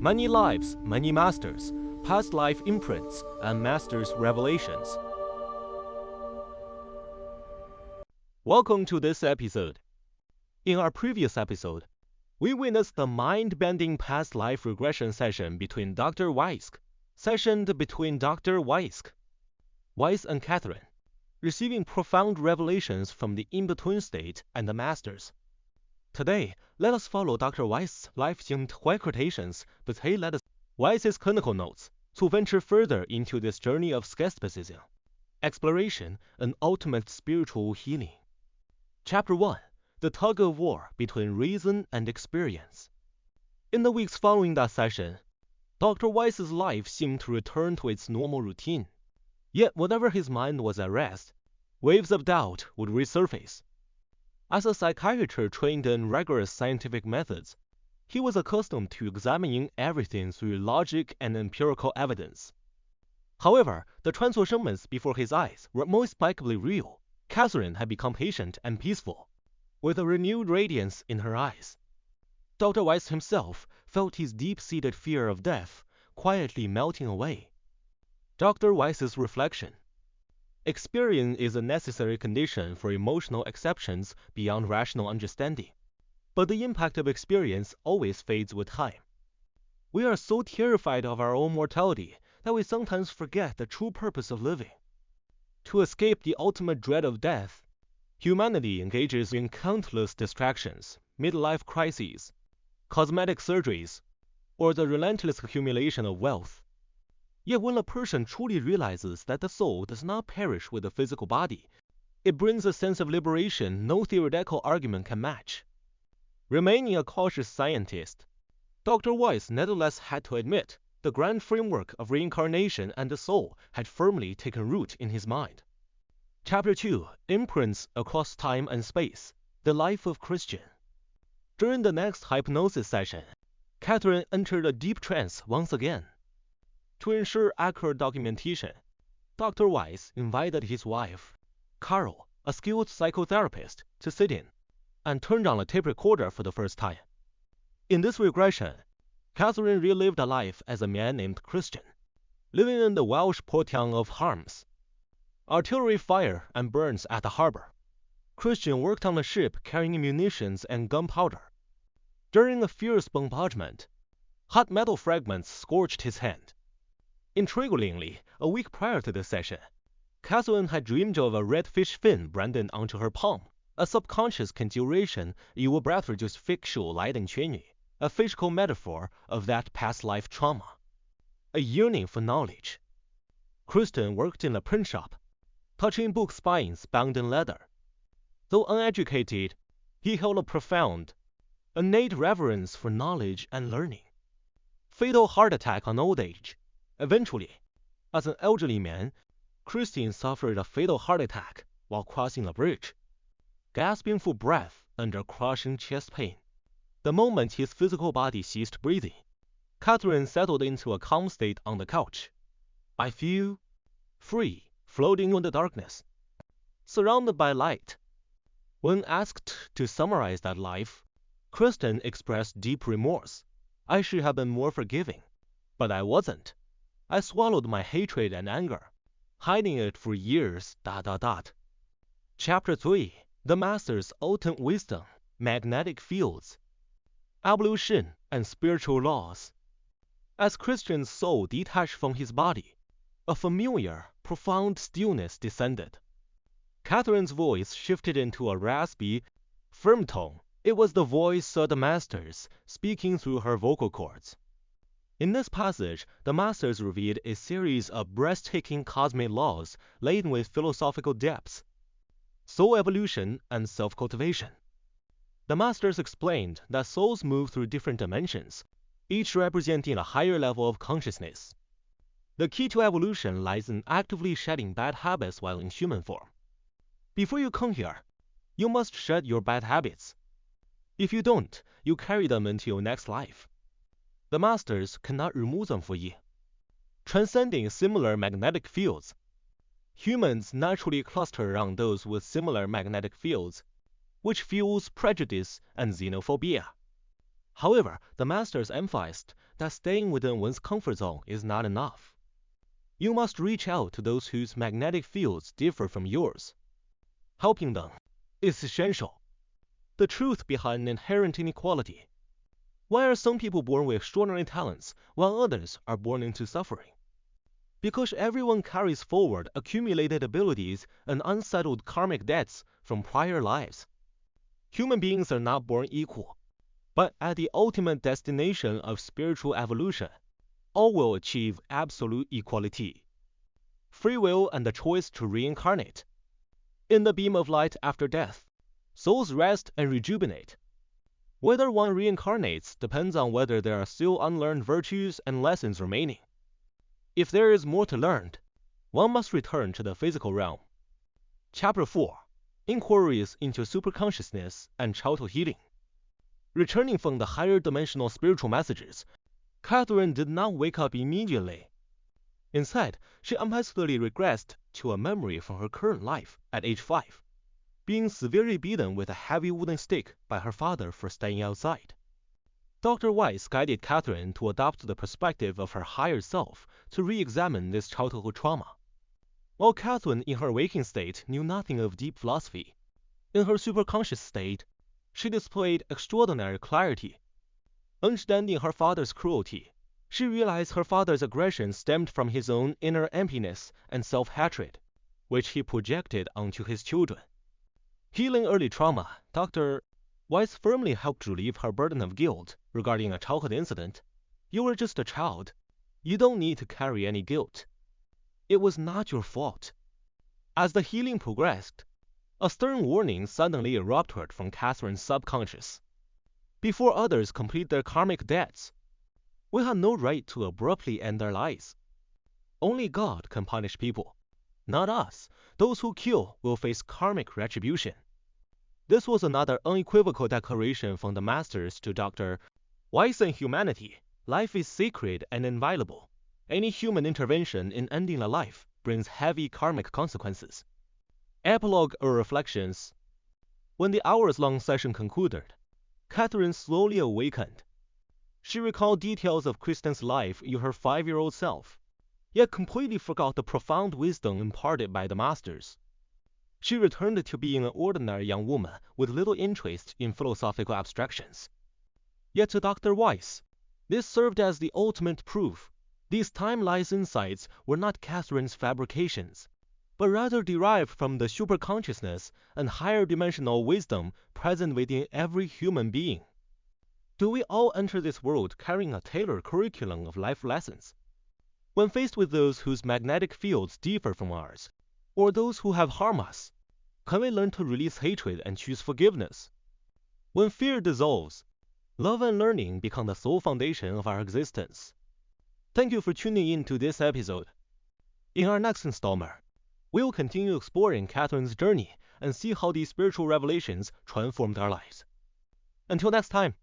Many lives, many masters, past life imprints, and masters' revelations. Welcome to this episode. In our previous episode, we witnessed the mind-bending past life regression session between Dr. Weiss and Catherine, receiving profound revelations from the in-between state and the masters. Today, let us follow Dr. Weiss's life-themed quotations with Weiss's clinical notes to venture further into this journey of skepticism, exploration, and ultimate spiritual healing. Chapter 1. The tug-of-war between reason and experience. In the weeks following that session, Dr. Weiss's life seemed to return to its normal routine. Yet whenever his mind was at rest, waves of doubt would resurface. As a psychiatrist trained in rigorous scientific methods, he was accustomed to examining everything through logic and empirical evidence. However, the transformations before his eyes were most inexplicably real. Catherine had become patient and peaceful, with a renewed radiance in her eyes. Dr. Weiss himself felt his deep-seated fear of death quietly melting away. Dr. Weiss's reflection. Experience is a necessary condition for emotional exceptions beyond rational understanding. But the impact of experience always fades with time. We are so terrified of our own mortality that we sometimes forget the true purpose of living. To escape the ultimate dread of death, humanity engages in countless distractions, midlife crises, cosmetic surgeries, or the relentless accumulation of wealth. Yet when a person truly realizes that the soul does not perish with the physical body, it brings a sense of liberation no theoretical argument can match. Remaining a cautious scientist, Dr. Weiss nevertheless had to admit the grand framework of reincarnation and the soul had firmly taken root in his mind. Chapter 2. Imprints across time and space. The life of Christian. During the next hypnosis session, Catherine entered a deep trance once again. To ensure accurate documentation, Dr. Weiss invited his wife, Carol, a skilled psychotherapist, to sit in, and turned on a tape recorder for the first time. In this regression, Catherine relived a life as a man named Christian, living in the Welsh port town of Harms. Artillery fire and burns at the harbor. Christian worked on a ship carrying munitions and gunpowder. During a fierce bombardment, hot metal fragments scorched his hand. Intriguingly, a week prior to this session, Catherine had dreamed of a red fish fin branded onto her palm, a subconscious conjuration以我 breath reduce fictional 来等痊愈, a physical metaphor of that past life trauma. A yearning for knowledge. Christian worked in a print shop, touching book spines bound in leather. Though uneducated, he held a profound, innate reverence for knowledge and learning. Fatal heart attack on old age. Eventually, as an elderly man, Christian suffered a fatal heart attack while crossing a bridge, gasping for breath under crushing chest pain. The moment his physical body ceased breathing, Catherine settled into a calm state on the couch. I feel free, floating in the darkness, surrounded by light. When asked to summarize that life, Christian expressed deep remorse. I should have been more forgiving, but I wasn't. I swallowed my hatred and anger, hiding it for years. Chapter 3. The Master's Ultimate Wisdom. Magnetic Fields. Evolution and Spiritual Laws. As Christian's soul detached from his body, a familiar, profound stillness descended. Catherine's voice shifted into a raspy, firm tone. It was the voice of the Masters speaking through her vocal cords. In this passage, the Masters revealed a series of breathtaking cosmic laws laden with philosophical depths, soul evolution, and self-cultivation. The Masters explained that souls move through different dimensions, each representing a higher level of consciousness. The key to evolution lies in actively shedding bad habits while in human form. Before you come here, you must shed your bad habits. If you don't, you carry them into your next life. The Masters cannot remove them for you. Transcending similar magnetic fields. Humans naturally cluster around those with similar magnetic fields, which fuels prejudice and xenophobia. However, the masters emphasized that staying within one's comfort zone is not enough. You must reach out to those whose magnetic fields differ from yours. Helping them is essential. The truth behind inherent inequality. Why are some people born with extraordinary talents while others are born into suffering? Because everyone carries forward accumulated abilities and unsettled karmic debts from prior lives. Human beings are not born equal, but at the ultimate destination of spiritual evolution, all will achieve absolute equality. Free will and the choice to reincarnate. In the beam of light after death, souls rest and rejuvenate. Whether one reincarnates depends on whether there are still unlearned virtues and lessons remaining. If there is more to learn, one must return to the physical realm. Chapter 4. Inquiries into Superconsciousness and Childhood Healing. Returning from the higher dimensional spiritual messages, Catherine did not wake up immediately. Instead, she unpleasantly regressed to a memory from her current life at age 5, being severely beaten with a heavy wooden stick by her father for staying outside. Dr. Weiss guided Catherine to adopt the perspective of her higher self to re-examine this childhood trauma. While Catherine in her waking state knew nothing of deep philosophy, in her superconscious state, she displayed extraordinary clarity. Understanding her father's cruelty, she realized her father's aggression stemmed from his own inner emptiness and self-hatred, which he projected onto his children. Healing early trauma, Dr. Weiss firmly helped relieve her burden of guilt regarding a childhood incident. You were just a child. You don't need to carry any guilt. It was not your fault. As the healing progressed, a stern warning suddenly erupted from Catherine's subconscious. Before others complete their karmic debts, we have no right to abruptly end their lives. Only God can punish people, not us. Those who kill will face karmic retribution. This was another unequivocal declaration from the masters to Dr. Weiss and humanity. Life is sacred and inviolable. Any human intervention in ending a life brings heavy karmic consequences. Epilogue or reflections. When the hours-long session concluded, Catherine slowly awakened. She recalled details of Kristen's life in her 5-year-old self, yet completely forgot the profound wisdom imparted by the masters. She returned to being an ordinary young woman with little interest in philosophical abstractions. Yet to Dr. Weiss, this served as the ultimate proof. These timeless insights were not Catherine's fabrications, but rather derived from the superconsciousness and higher dimensional wisdom present within every human being. Do we all enter this world carrying a tailored curriculum of life lessons? When faced with those whose magnetic fields differ from ours, or those who have harmed us, can we learn to release hatred and choose forgiveness? When fear dissolves, love and learning become the sole foundation of our existence. Thank you for tuning in to this episode. In our next installment, we will continue exploring Catherine's journey and see how these spiritual revelations transformed our lives. Until next time.